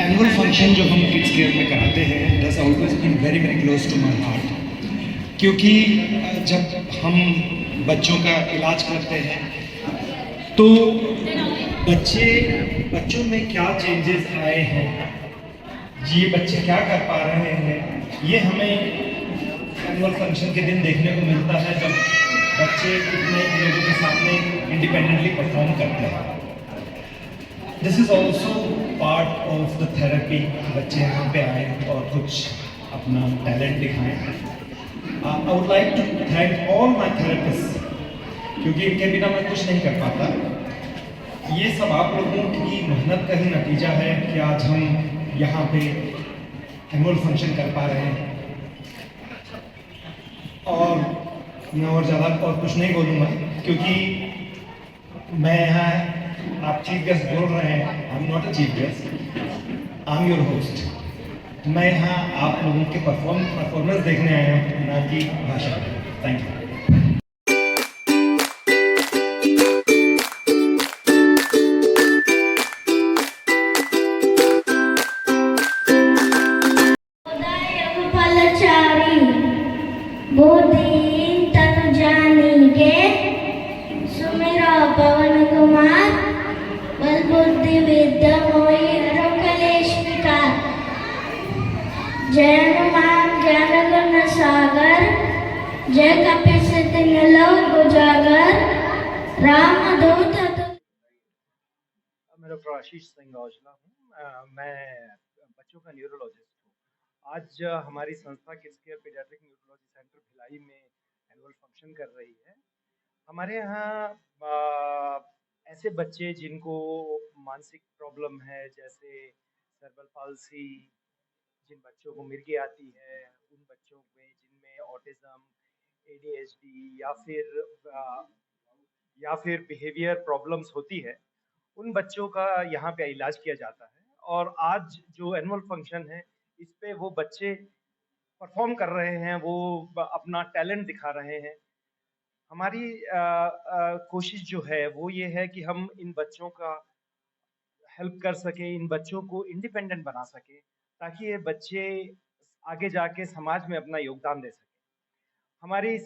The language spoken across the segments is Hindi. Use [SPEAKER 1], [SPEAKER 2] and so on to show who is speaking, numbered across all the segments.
[SPEAKER 1] एनुअल फंक्शन जो हम किड्स केयर में कराते हैं that's always been very very close to my heart, क्योंकि जब हम बच्चों का इलाज करते हैं तो बच्चों में क्या चेंजेस आए हैं, ये बच्चे क्या कर पा रहे हैं, ये हमें एनुअल फंक्शन के दिन देखने को मिलता है जब बच्चे इतने लोगों के सामने इंडिपेंडेंटली परफॉर्म करते हैं। This is also part of the therapy. बच्चे यहाँ पे आए और कुछ अपना टैलेंट दिखाएं। I would like to thank all my therapist, क्योंकि इनके बिना मैं कुछ नहीं कर पाता। ये सब आप लोगों की मेहनत का ही नतीजा है कि आज हम यहाँ पे एनुअल फंक्शन कर पा रहे हैं। और मैं और ज़्यादा और कुछ नहीं बोलूँगा, क्योंकि मैं यहाँ, आप चीफ गेस्ट बोल रहे हैं, I am not a chief guest, I am your host. मैं यहाँ आप लोगों के परफॉर्मेंस देखने आया हूँ, ना कि भाषण। Thank you.
[SPEAKER 2] बुद्धिहीन तनु जानिके सुमिरो पवन कुमार, बल बुद्धि विद्या मोहि हरो कलेश विकार। जय हनुमान ज्ञान गुण सागर, जय कपीस तिन्ह लोक उजागर, राम दूत।
[SPEAKER 3] मैं डॉक्टर आशीष सिंह औजला हूँ। मैं बच्चों का न्यूरोलॉजिस्ट हूँ। आज हमारी संस्था kids care paediatric neurology centre Bhilai में एनुअल फंक्शन कर रही है। हमारे यहाँ ऐसे बच्चे जिनको मानसिक प्रॉब्लम है, जैसे सेरेब्रल पाल्सी, जिन बच्चों को मिर्गी आती है, उन बच्चों में जिनमें ऑटिज्म, एडीएचडी या फिर बिहेवियर प्रॉब्लम्स होती है, उन बच्चों का यहाँ पे इलाज किया जाता है। और आज जो एनुअल फंक्शन है, इस पे वो बच्चे परफॉर्म कर रहे हैं, वो अपना टैलेंट दिखा रहे हैं। हमारी कोशिश जो है वो ये है कि हम इन बच्चों का हेल्प कर सके, इन बच्चों को इंडिपेंडेंट बना सके, ताकि ये बच्चे आगे जाके समाज में अपना योगदान दे सके। हमारी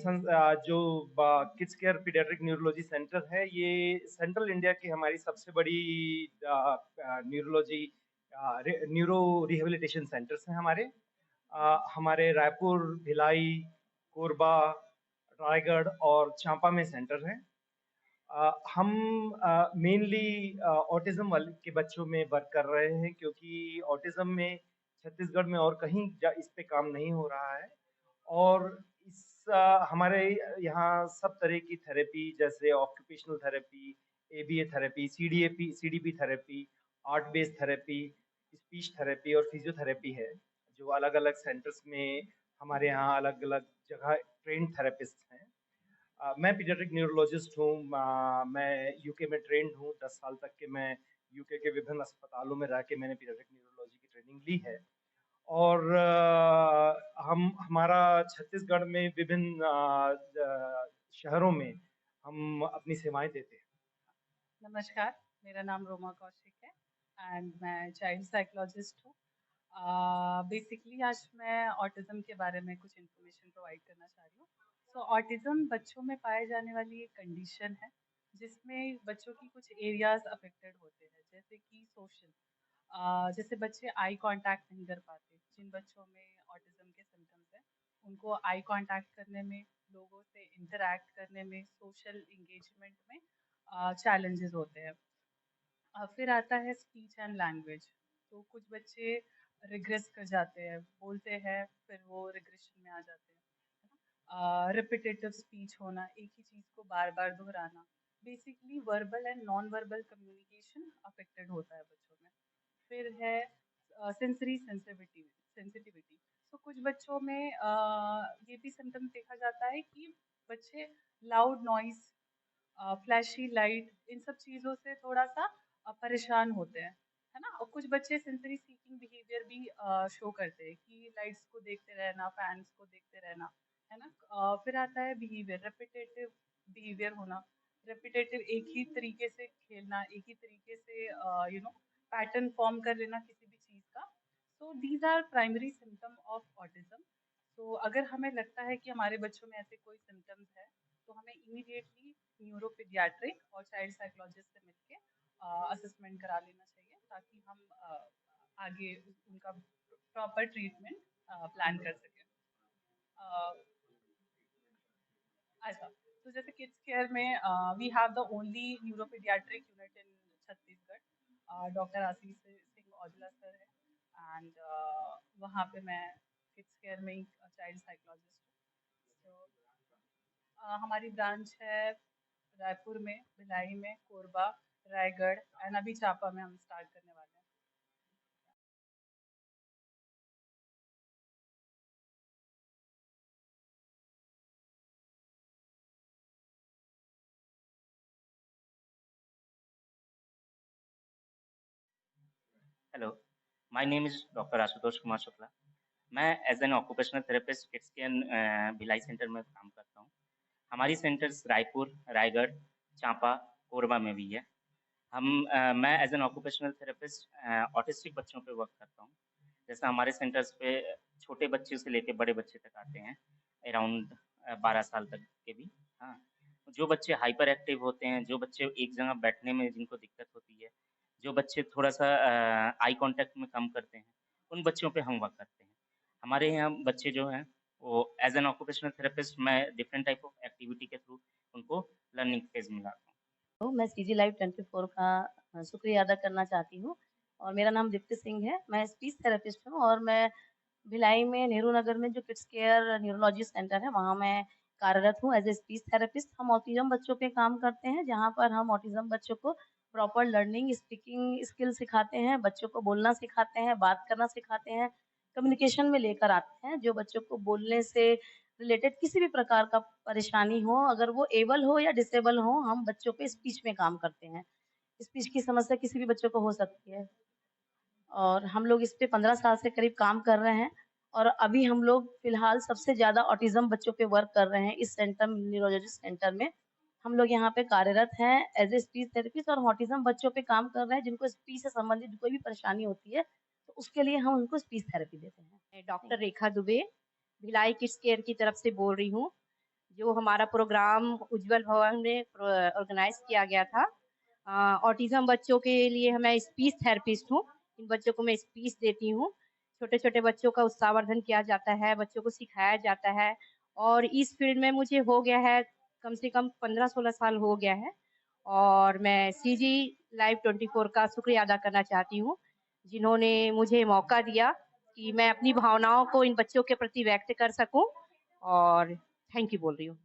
[SPEAKER 3] जो kids care paediatric neurology centre है, ये सेंट्रल इंडिया की हमारी सबसे बड़ी न्यूरोलॉजी न्यूरो रिहेबिलिटेशन सेंटर्स हैं। हमारे रायपुर, भिलाई, कोरबा, रायगढ़ और चांपा में सेंटर हैं। हम मेनली ऑटिज्म वाले के बच्चों में वर्क कर रहे हैं, क्योंकि ऑटिज्म में छत्तीसगढ़ में और कहीं इस पे काम नहीं हो रहा है। और हमारे यहाँ सब तरह की थेरेपी, जैसे occupational therapy, ABA therapy, CDP therapy, art based therapy, speech therapy और फिजियोथेरेपी है, जो अलग अलग सेंटर्स में हमारे यहाँ अलग अलग जगह ट्रेंड थेरेपिस्ट हैं। मैं पीडियाट्रिक न्यूरोलॉजिस्ट हूँ। मैं यूके में ट्रेंड हूँ। 10 साल तक के मैं यूके के विभिन्न अस्पतालों में रह के मैंने पीडियाट्रिक न्यूरोलॉजी की ट्रेनिंग ली है। और हमारा छत्तीसगढ़ में विभिन्न शहरों में हम अपनी सेवाएं देते हैं।
[SPEAKER 4] नमस्कार, मेरा नाम रोमा कौशिक है एंड मैं चाइल्ड साइकोलॉजिस्ट हूँ। बेसिकली आज मैं ऑटिज्म के बारे में कुछ इन्फॉर्मेशन प्रोवाइड करना चाह रही हूँ। सो ऑटिज्म बच्चों में पाए जाने वाली एक कंडीशन है, जिसमें बच्चों की कुछ एरियाज अफेक्टेड होते हैं, जैसे कि सोशल। जैसे बच्चे आई कांटेक्ट नहीं कर पाते, जिन बच्चों में ऑटिज्म के सिम्टम्स हैं उनको आई कांटेक्ट करने में, लोगों से इंटरैक्ट करने में, सोशल इंगेजमेंट में चैलेंजेस होते हैं। फिर आता है स्पीच एंड लैंग्वेज। तो कुछ बच्चे रिग्रेस कर जाते हैं, बोलते हैं फिर वो रिग्रेशन में आ जाते हैं, है ना। रिपीटेटिव स्पीच होना, एक ही चीज़ को बार बार दोहराना, basically verbal and non verbal communication affected होता है बच्चों में। फिर है सेंसरी सेंसिटिविटी। तो कुछ बच्चों में ये भी सिम्टम देखा जाता है कि बच्चे लाउड नॉइस, फ्लैशी लाइट, इन सब चीज़ों से थोड़ा-सा परेशान होते हैं, है ना? और कुछ बच्चे सेंसरी सीकिंग बिहेवियर भी शो करते हैं कि लाइट्स को देखते रहना, फैन्स को देखते रहना, है ना? फिर आता है बिहेवियर, रेपिटेटिव बिहेवियर होना, रेपिटेटिव एक ही तरीके से खेलना, एक ही तरीके से पैटर्न फॉर्म कर लेना किसी भी चीज़ का। So these are primary symptom of autism. तो अगर हमें लगता है कि हमारे बच्चों में ऐसे कोई सिम्टम्स है, तो हमें इमीडिएटली न्यूरोपीडियाट्रिक और चाइल्ड साइकोलॉजिस्ट से मिलके असेसमेंट करा लेना चाहिए, ताकि हम आगे उनका प्रॉपर ट्रीटमेंट प्लान कर सकें। अ, अच्छा, तो जैसे किड्स केयर में we have the only neuropediatric unit in Chhattisgarh. Doctor Ashish Singh Aujla sir है, एंड वहाँ पे मैं किड्स केयर में ही चाइल्ड साइकोलॉजिस्ट हूँ। तो हमारी ब्रांच है रायपुर में, भिलाई में, कोरबा, रायगढ़ एंड अभी चापा में हम स्टार्ट करने वाले हैं।
[SPEAKER 5] Hello, my name is doctor Ashutosh Kumar Shukla. मैं as an occupational therapist kids care Bhilai centre में काम करता हूँ। हमारी सेंटर्स रायपुर, रायगढ़, चांपा, कोरबा में भी है। मैं as an occupational therapist autistic बच्चों पे वर्क करता हूँ। जैसे हमारे सेंटर्स पे छोटे बच्चे से लेके बड़े बच्चे तक आते हैं, अराउंड 12 साल तक के भी। हाँ, जो बच्चे हाइपर एक्टिव होते हैं, जो बच्चे एक जगह बैठने में जिनको दिक्कत होती है, जो बच्चे थोड़ा-सा आई कॉन्टैक्ट में कम करते हैं, उन बच्चों पे हम वर्क करते हैं। हमारे यहाँ बच्चे जो हैं, वो एज़ एन ऑक्यूपेशनल थेरेपिस्ट मैं डिफरेंट टाइप ऑफ एक्टिविटी के थ्रू उनको लर्निंग फेज़ में लाता हूँ।
[SPEAKER 6] तो मैं सीजी लाइव 24 का शुक्रिया अदा करना चाहती हूँ और मेरा नाम दीप्ति सिंह है। मैं स्पीच थेरेपिस्ट हूँ और मैं भिलाई में नेहरू नगर में जो किड्स केयर न्यूरोलॉजी सेंटर है वहाँ मैं कार्यरत हूँ एज ए स्पीच थेरेपिस्ट। हम ऑटिज्म बच्चों पे काम करते हैं, जहाँ पर हम ऑटिज्म बच्चों को प्रॉपर लर्निंग स्पीकिंग स्किल सिखाते हैं, बच्चों को बोलना सिखाते हैं, बात करना सिखाते हैं, कम्युनिकेशन में लेकर आते हैं। जो बच्चों को बोलने से रिलेटेड किसी भी प्रकार का परेशानी हो, अगर वो एबल हो या डिसेबल हो, हम बच्चों पे स्पीच में काम करते हैं। स्पीच की समस्या किसी भी बच्चों को हो सकती है और हम लोग इस पे 15 साल से करीब काम कर रहे हैं और अभी हम लोग फिलहाल सबसे ज़्यादा ऑटिज्म बच्चों पे वर्क कर रहे हैं इस सेंटर न्यूरोलॉजी सेंटर में। हम लोग यहाँ पे कार्यरत हैं एज ए स्पीच थेरेपिस्ट और ऑटिज्म बच्चों पे काम कर रहे हैं जिनको स्पीच से संबंधित कोई भी परेशानी होती है, तो उसके लिए हम उनको स्पीच थेरेपी देते हैं।
[SPEAKER 7] मैं डॉक्टर रेखा दुबे भिलाई किड्स केयर की तरफ से बोल रही हूँ। जो हमारा प्रोग्राम उज्जवल भवन में ऑर्गेनाइज किया गया था, ऑटिज्म बच्चों के लिए मैं स्पीच थेरेपिस्ट हूँ। इन बच्चों को मैं स्पीच देती हूँ। छोटे छोटे बच्चों का उत्साहवर्धन किया जाता है, बच्चों को सिखाया जाता है और इस फील्ड में मुझे हो गया है कम से कम 15-16 साल हो गया है और मैं सीजी लाइव 24 का शुक्रिया अदा करना चाहती हूँ, जिन्होंने मुझे मौका दिया कि मैं अपनी भावनाओं को इन बच्चों के प्रति व्यक्त कर सकूं और थैंक यू बोल रही हूँ।